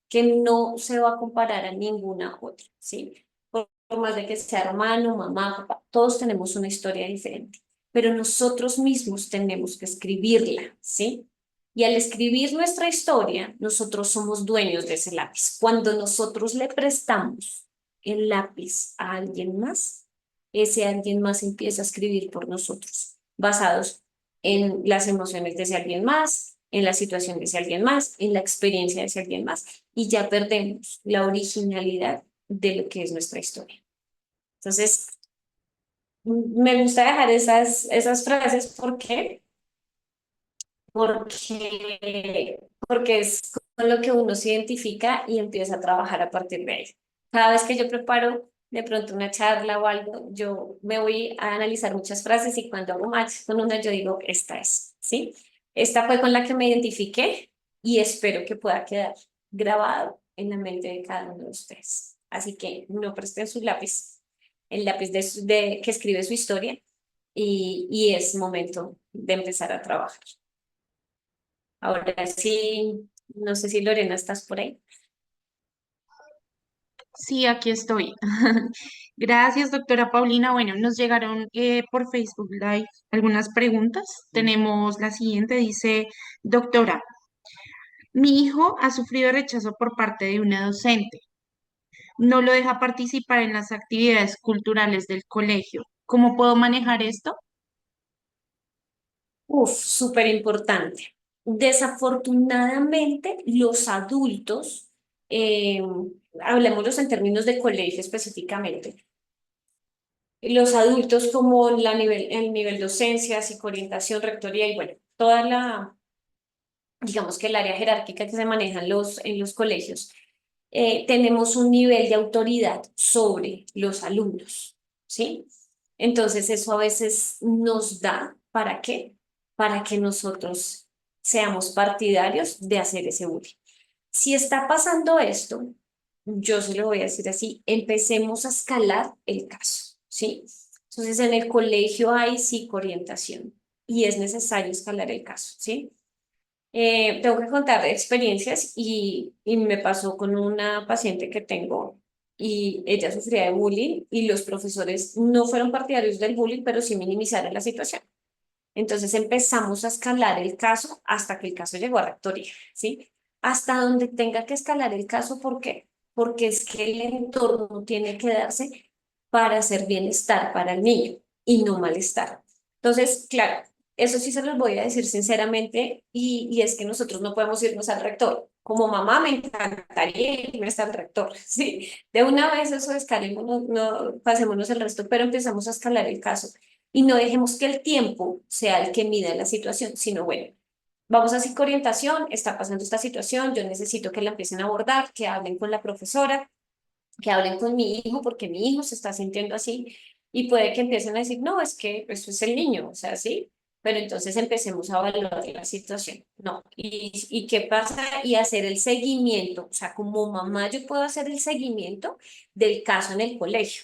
Speaker 2: que no se va a comparar a ninguna otra, ¿sí? Por más de que sea hermano, mamá, papá, todos tenemos una historia diferente, pero nosotros mismos tenemos que escribirla, ¿sí? Y al escribir nuestra historia, nosotros somos dueños de ese lápiz. Cuando nosotros le prestamos el lápiz a alguien más, ese alguien más empieza a escribir por nosotros, basados en las emociones de ese alguien más, en la situación de ese alguien más, en la experiencia de ese alguien más, y ya perdemos la originalidad de lo que es nuestra historia. Entonces, me gusta dejar esas frases porque es con lo que uno se identifica y empieza a trabajar a partir de ahí. Cada vez que yo preparo de pronto una charla o algo, yo me voy a analizar muchas frases y cuando hago match con una, yo digo, esta es, ¿sí? Esta fue con la que me identifiqué y espero que pueda quedar grabado en la mente de cada uno de ustedes. Así que no presten su lápiz, el lápiz que escribe su historia y es momento de empezar a trabajar. Ahora sí, no sé si Lorena estás por ahí.
Speaker 1: Sí, aquí estoy. Gracias, doctora Paulina. Bueno, nos llegaron por Facebook Live algunas preguntas. Tenemos la siguiente, dice, doctora, mi hijo ha sufrido rechazo por parte de una docente. No lo deja participar en las actividades culturales del colegio. ¿Cómo puedo manejar esto?
Speaker 2: Uf, súper importante. Desafortunadamente, los adultos, eh, hablemoslos en términos de colegio específicamente, los adultos como el nivel docencia, psicoorientación, rectoría y bueno, digamos que el área jerárquica que se maneja en los colegios, tenemos un nivel de autoridad sobre los alumnos, ¿sí? Entonces eso a veces nos da, ¿para qué? Para que nosotros seamos partidarios de hacer ese bullying. Si está pasando esto, yo se lo voy a decir así, empecemos a escalar el caso, ¿sí? Entonces en el colegio hay psicoorientación y es necesario escalar el caso, ¿sí? Tengo que contar experiencias y me pasó con una paciente que tengo y ella sufría de bullying y los profesores no fueron partidarios del bullying, pero sí minimizaron la situación. Entonces empezamos a escalar el caso hasta que el caso llegó a rectoría, ¿sí? Hasta donde tenga que escalar el caso, ¿por qué? Porque es que el entorno tiene que darse para hacer bienestar para el niño y no malestar. Entonces, claro, eso sí se los voy a decir sinceramente y es que nosotros no podemos irnos al rector. Como mamá me encantaría irme hasta el rector, ¿sí? De una vez eso escalemos, no, pasémonos el resto, pero empezamos a escalar el caso y no dejemos que el tiempo sea el que mida la situación, sino bueno, vamos a psicoorientación, está pasando esta situación, yo necesito que la empiecen a abordar, que hablen con la profesora, que hablen con mi hijo porque mi hijo se está sintiendo así y puede que empiecen a decir, no, es que eso es el niño, o sea, sí, pero entonces empecemos a valorar la situación, no, y qué pasa y hacer el seguimiento, o sea, como mamá yo puedo hacer el seguimiento del caso en el colegio.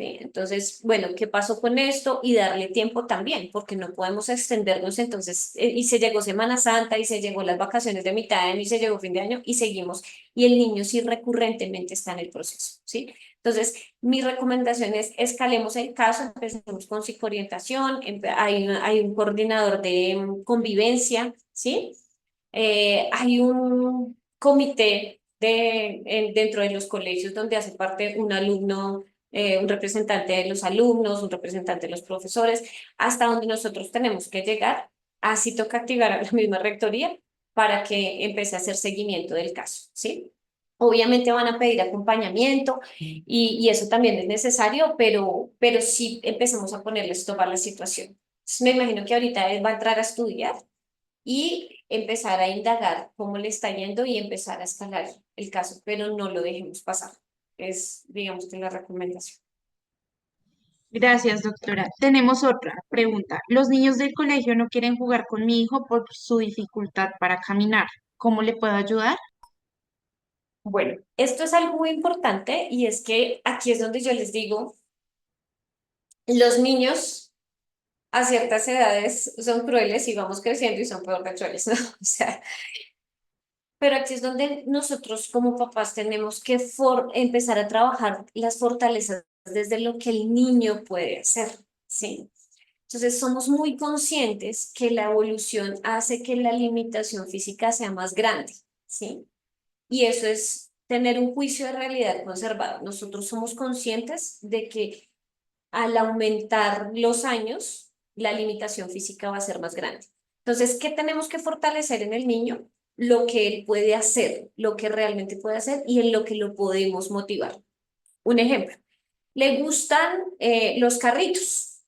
Speaker 2: ¿Sí? Entonces, bueno, ¿qué pasó con esto? Y darle tiempo también, porque no podemos extendernos entonces, y se llegó Semana Santa, y se llegó las vacaciones de mitad de año, y se llegó fin de año, y seguimos, y el niño sí recurrentemente está en el proceso, ¿sí? Entonces, mi recomendación es escalemos el caso, empecemos con psicoorientación, hay un coordinador de convivencia, ¿sí? Hay un comité dentro de los colegios donde hace parte un alumno, un representante de los alumnos, un representante de los profesores, hasta donde nosotros tenemos que llegar. Así toca activar a la misma rectoría para que empiece a hacer seguimiento del caso, ¿sí? Obviamente van a pedir acompañamiento y eso también es necesario, pero sí empezamos a ponerle stop a la situación. Entonces, me imagino que ahorita él va a entrar a estudiar y empezar a indagar cómo le está yendo y empezar a escalar el caso, pero no lo dejemos pasar. Es, digamos que la recomendación.
Speaker 1: Gracias, doctora. Tenemos otra pregunta. Los niños del colegio no quieren jugar con mi hijo por su dificultad para caminar. ¿Cómo le puedo ayudar?
Speaker 2: Bueno, esto es algo muy importante y es que aquí es donde yo les digo, los niños a ciertas edades son crueles y vamos creciendo y son peor de crueles, ¿no? O sea, pero aquí es donde nosotros como papás tenemos que empezar a trabajar las fortalezas desde lo que el niño puede hacer, ¿sí? Entonces somos muy conscientes que la evolución hace que la limitación física sea más grande, ¿sí? Y eso es tener un juicio de realidad conservado. Nosotros somos conscientes de que al aumentar los años, la limitación física va a ser más grande. Entonces, ¿qué tenemos que fortalecer en el niño? Lo que él puede hacer, lo que realmente puede hacer y en lo que lo podemos motivar. Un ejemplo, le gustan los carritos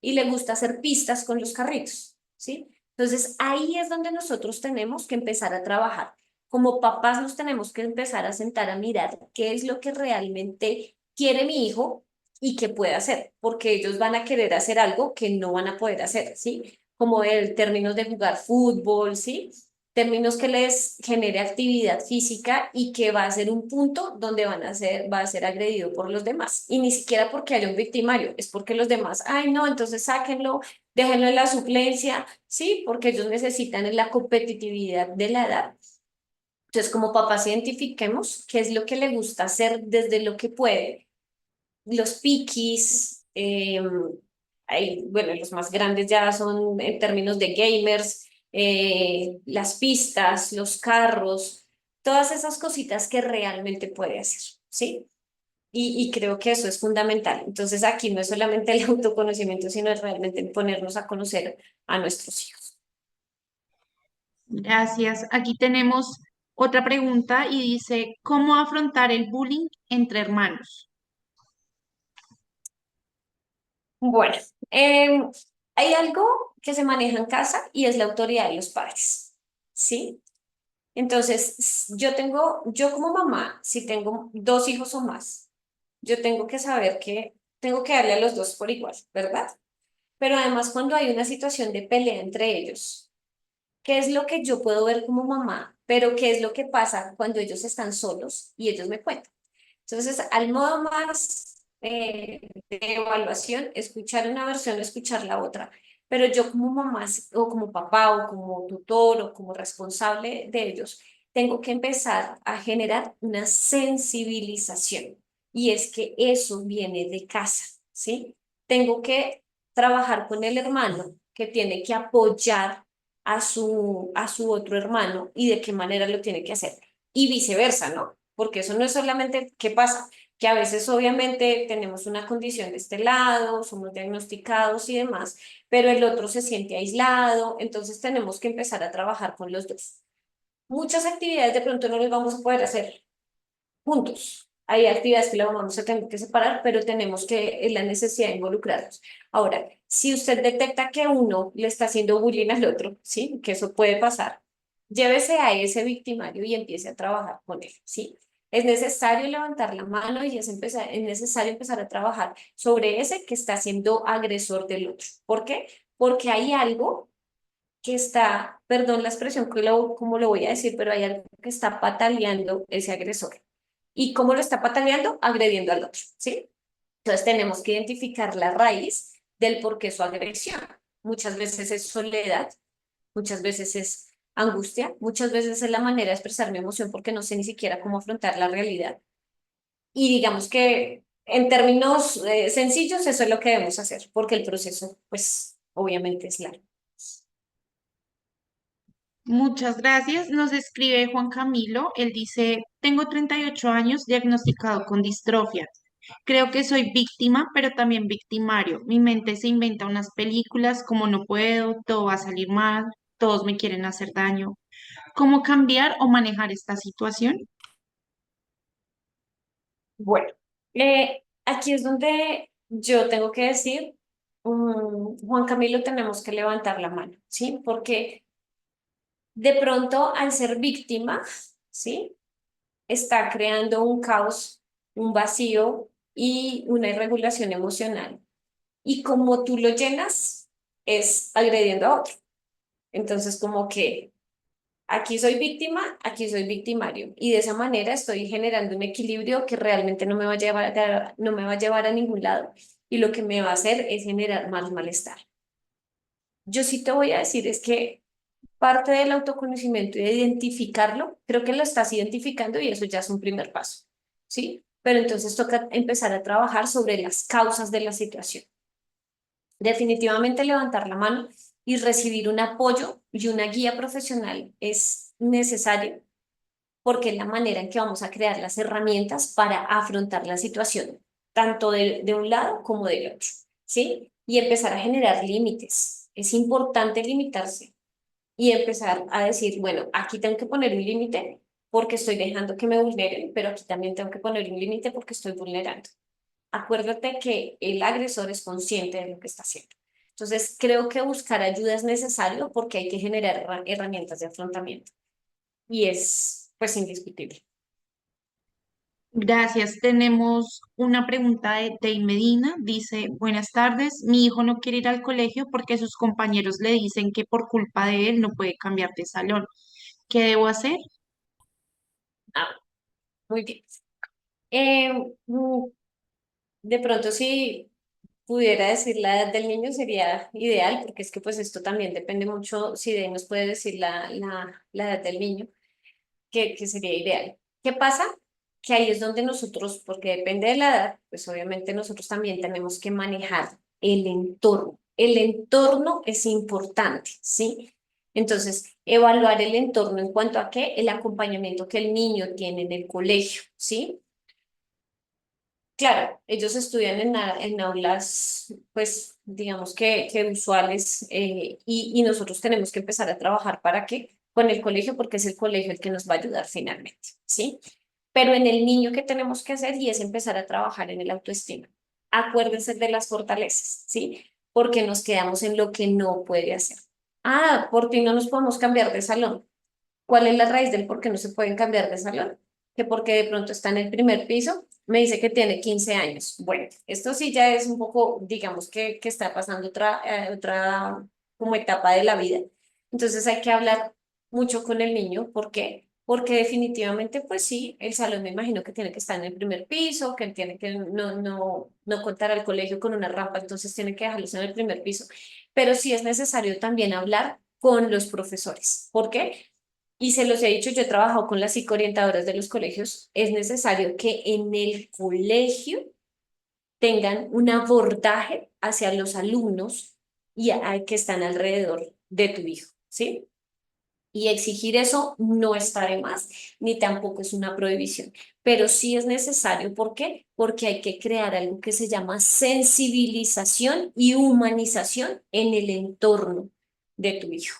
Speaker 2: y le gusta hacer pistas con los carritos, ¿sí? Entonces, ahí es donde nosotros tenemos que empezar a trabajar. Como papás nos tenemos que empezar a sentar a mirar qué es lo que realmente quiere mi hijo y qué puede hacer, porque ellos van a querer hacer algo que no van a poder hacer, ¿sí? Como en términos de jugar fútbol, ¿sí? Términos que les genere actividad física y que va a ser un punto donde va a ser agredido por los demás. Y ni siquiera porque haya un victimario, es porque los demás, ay no, entonces sáquenlo, déjenlo en la suplencia, sí, porque ellos necesitan en la competitividad de la edad. Entonces, como papás, identifiquemos qué es lo que le gusta hacer desde lo que puede. Los piquis, bueno, los más grandes ya son en términos de gamers, las pistas, los carros, todas esas cositas que realmente puede hacer, ¿sí? Y creo que eso es fundamental. Entonces aquí no es solamente el autoconocimiento, sino es realmente ponernos a conocer a nuestros hijos.
Speaker 1: Gracias. Aquí tenemos otra pregunta y dice, ¿cómo afrontar el bullying entre hermanos?
Speaker 2: Bueno, hay algo que se maneja en casa y es la autoridad de los padres, ¿sí? Entonces, yo como mamá, si tengo dos hijos o más, yo tengo que saber que tengo que darle a los dos por igual, ¿verdad? Pero además cuando hay una situación de pelea entre ellos, ¿qué es lo que yo puedo ver como mamá? Pero ¿qué es lo que pasa cuando ellos están solos y ellos me cuentan? Entonces, al modo más de evaluación, escuchar una versión, escuchar la otra. Pero yo como mamá o como papá o como tutor o como responsable de ellos, tengo que empezar a generar una sensibilización. Y es que eso viene de casa, ¿sí? Tengo que trabajar con el hermano que tiene que apoyar a su otro hermano y de qué manera lo tiene que hacer. Y viceversa, ¿no? Porque eso no es solamente qué pasa, que a veces obviamente tenemos una condición de este lado, somos diagnosticados y demás, pero el otro se siente aislado, entonces tenemos que empezar a trabajar con los dos. Muchas actividades de pronto no las vamos a poder hacer juntos. Hay actividades que las vamos a tener que separar, pero tenemos que, la necesidad de involucrarnos. Ahora, si usted detecta que uno le está haciendo bullying al otro, ¿sí? Que eso puede pasar, llévese a ese victimario y empiece a trabajar con él, ¿sí? Es necesario levantar la mano y es necesario empezar a trabajar sobre ese que está siendo agresor del otro. ¿Por qué? Porque hay algo que está, perdón la expresión que como lo voy a decir, pero hay algo que está pataleando ese agresor. ¿Y cómo lo está pataleando? Agrediendo al otro, ¿sí? Entonces tenemos que identificar la raíz del por qué su agresión. Muchas veces es soledad, muchas veces es angustia, muchas veces es la manera de expresar mi emoción porque no sé ni siquiera cómo afrontar la realidad. Y digamos que en términos sencillos eso es lo que debemos hacer, porque el proceso, pues, obviamente es largo.
Speaker 1: Muchas gracias. Nos escribe Juan Camilo. Él dice, tengo 38 años diagnosticado con distrofia. Creo que soy víctima, pero también victimario. Mi mente se inventa unas películas como no puedo, todo va a salir mal, todos me quieren hacer daño. ¿Cómo cambiar o manejar esta situación?
Speaker 2: Bueno, aquí es donde yo tengo que decir, Juan Camilo, tenemos que levantar la mano, ¿sí? Porque de pronto al ser víctima, ¿sí? Está creando un caos, un vacío y una irregulación emocional. Y como tú lo llenas, es agrediendo a otro. Entonces, como que aquí soy víctima, aquí soy victimario. Y de esa manera estoy generando un equilibrio que realmente no me va a llevar no me va a llevar a ningún lado. Y lo que me va a hacer es generar más malestar. Yo sí te voy a decir es que parte del autoconocimiento y de identificarlo, creo que lo estás identificando y eso ya es un primer paso, ¿sí? Pero entonces toca empezar a trabajar sobre las causas de la situación. Definitivamente levantar la mano y recibir un apoyo y una guía profesional es necesario porque es la manera en que vamos a crear las herramientas para afrontar la situación, tanto de un lado como del otro, ¿sí? Y empezar a generar límites. Es importante limitarse y empezar a decir, bueno, aquí tengo que poner un límite porque estoy dejando que me vulneren, pero aquí también tengo que poner un límite porque estoy vulnerando. Acuérdate que el agresor es consciente de lo que está haciendo. Entonces, creo que buscar ayuda es necesario porque hay que generar herramientas de afrontamiento y es, pues, indiscutible.
Speaker 1: Gracias. Tenemos una pregunta de Tei Medina. Dice, buenas tardes. Mi hijo no quiere ir al colegio porque sus compañeros le dicen que por culpa de él no puede cambiar de salón. ¿Qué debo hacer?
Speaker 2: Ah, muy bien. Eh, mm, de pronto, si pudiera decir la edad del niño sería ideal, porque es que pues esto también depende mucho, si de ahí nos puede decir la edad del niño, que sería ideal. ¿Qué pasa? Que ahí es donde nosotros, porque depende de la edad, pues obviamente nosotros también tenemos que manejar el entorno. El entorno es importante, ¿sí? Entonces, evaluar el entorno en cuanto a qué, el acompañamiento que el niño tiene en el colegio, ¿sí? Claro, ellos estudian en aulas, pues, digamos que usuales, y nosotros tenemos que empezar a trabajar para qué, con el colegio, porque es el colegio el que nos va a ayudar finalmente, ¿sí? Pero en el niño, ¿qué tenemos que hacer? Y es empezar a trabajar en el autoestima. Acuérdense de las fortalezas, ¿sí? Porque nos quedamos en lo que no puede hacer. Ah, por ti no nos podemos cambiar de salón. ¿Cuál es la raíz del por qué no se pueden cambiar de salón? Que porque de pronto está en el primer piso, me dice que tiene 15 años. Bueno, esto sí ya es un poco, digamos que está pasando otra como etapa de la vida. Entonces hay que hablar mucho con el niño. ¿Por qué? Porque definitivamente, pues sí, el salón me imagino que tiene que estar en el primer piso, que tiene que no contar al colegio con una rampa, entonces tiene que dejarlos en el primer piso. Pero sí es necesario también hablar con los profesores. ¿Por qué? Y se los he dicho, yo he trabajado con las psicoorientadoras de los colegios, es necesario que en el colegio tengan un abordaje hacia los alumnos que están alrededor de tu hijo, ¿sí? Y exigir eso no está de más, ni tampoco es una prohibición, pero sí es necesario. ¿Por qué? Porque hay que crear algo que se llama sensibilización y humanización en el entorno de tu hijo.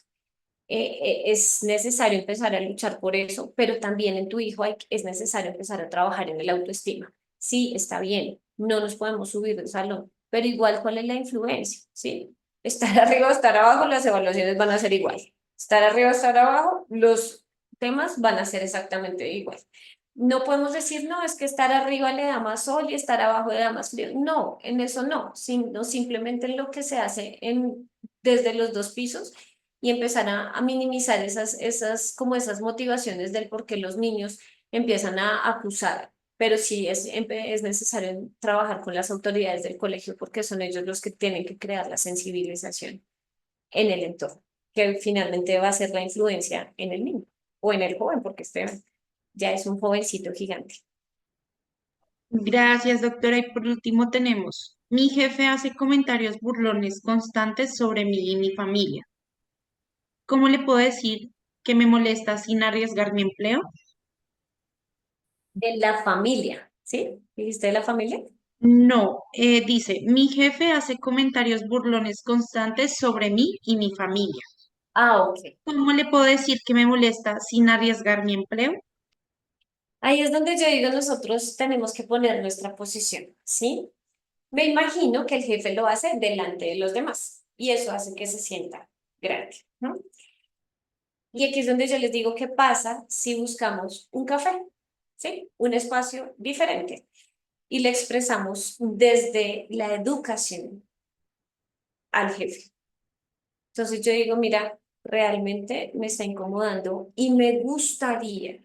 Speaker 2: Es necesario empezar a luchar por eso, pero también en tu hijo es necesario empezar a trabajar en el autoestima. Sí, está bien, no nos podemos subir del salón, pero igual, ¿cuál es la influencia? ¿Sí? Estar arriba o estar abajo, las evaluaciones van a ser igual. Estar arriba o estar abajo, los temas van a ser exactamente igual. No podemos decir, no, es que estar arriba le da más sol y estar abajo le da más frío. No, en eso no, sino simplemente en lo que se hace desde los dos pisos y empezar a minimizar como esas motivaciones del por qué los niños empiezan a acusar. Pero sí es necesario trabajar con las autoridades del colegio porque son ellos los que tienen que crear la sensibilización en el entorno, que finalmente va a ser la influencia en el niño o en el joven, porque este ya es un jovencito gigante.
Speaker 1: Gracias, doctora. Y por último tenemos, mi jefe hace comentarios burlones constantes sobre mí y mi familia. ¿Cómo le puedo decir que me molesta sin arriesgar mi empleo?
Speaker 2: De la familia, ¿sí? ¿Dijiste de la familia?
Speaker 1: No, dice, mi jefe hace comentarios burlones constantes sobre mí y mi familia.
Speaker 2: Ah, ok.
Speaker 1: ¿Cómo le puedo decir que me molesta sin arriesgar mi empleo?
Speaker 2: Ahí es donde yo digo, nosotros tenemos que poner nuestra posición, ¿sí? Me imagino que el jefe lo hace delante de los demás y eso hace que se sienta grande, ¿no? Y aquí es donde yo les digo, ¿qué pasa si buscamos un café? ¿Sí? Un espacio diferente y le expresamos desde la educación al jefe. Entonces yo digo, mira, realmente me está incomodando y me gustaría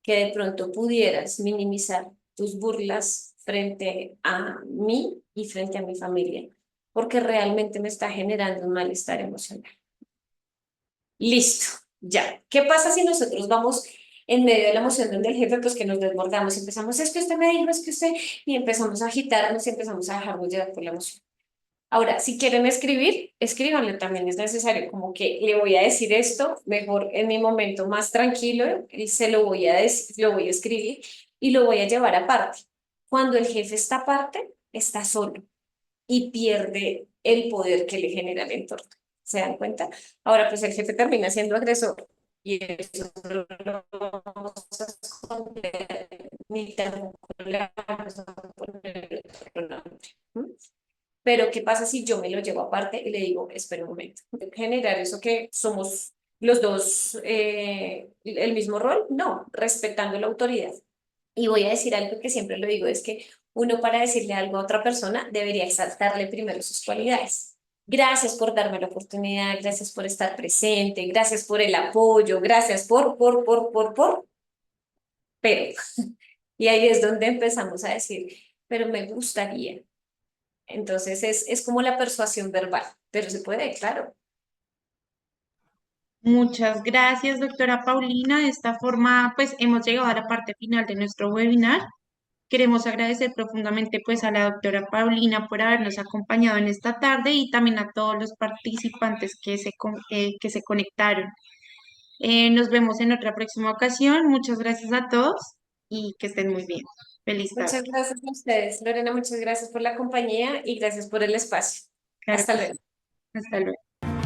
Speaker 2: que de pronto pudieras minimizar tus burlas frente a mí y frente a mi familia, porque realmente me está generando un malestar emocional. Listo, ya. ¿Qué pasa si nosotros vamos en medio de la emoción donde el jefe, pues que nos desbordamos, empezamos, es que usted me dijo, es que usted, y empezamos a agitarnos y empezamos a dejarnos llevar por la emoción? Ahora, si quieren escribir, escríbanlo, también es necesario, como que le voy a decir esto, mejor en mi momento más tranquilo, y se lo voy a decir, lo voy a escribir y lo voy a llevar aparte. Cuando el jefe está aparte, está solo y pierde el poder que le genera el entorno. ¿Se dan cuenta? Ahora, pues el jefe termina siendo agresor y eso no lo vamos a esconder, ni tampoco le vamos a poner otro nombre. ¿Mm? Pero ¿qué pasa si yo me lo llevo aparte y le digo, espera un momento, generar eso que somos los dos el mismo rol? No, respetando la autoridad. Y voy a decir algo que siempre lo digo, es que uno para decirle algo a otra persona debería exaltarle primero sus cualidades. Gracias por darme la oportunidad, gracias por estar presente, gracias por el apoyo, gracias pero. Y ahí es donde empezamos a decir, pero me gustaría. Entonces es como la persuasión verbal, pero se puede, claro.
Speaker 1: Muchas gracias, doctora Paulina. De esta forma, pues hemos llegado a la parte final de nuestro webinar. Queremos agradecer profundamente pues a la doctora Paulina por habernos acompañado en esta tarde y también a todos los participantes que se conectaron. Nos vemos en otra próxima ocasión. Muchas gracias a todos y que estén muy bien. Feliz tarde.
Speaker 2: Muchas gracias a ustedes. Lorena, muchas gracias por la compañía y gracias por el espacio.
Speaker 1: Claro
Speaker 2: Hasta
Speaker 1: que
Speaker 2: luego.
Speaker 1: sí. Hasta luego.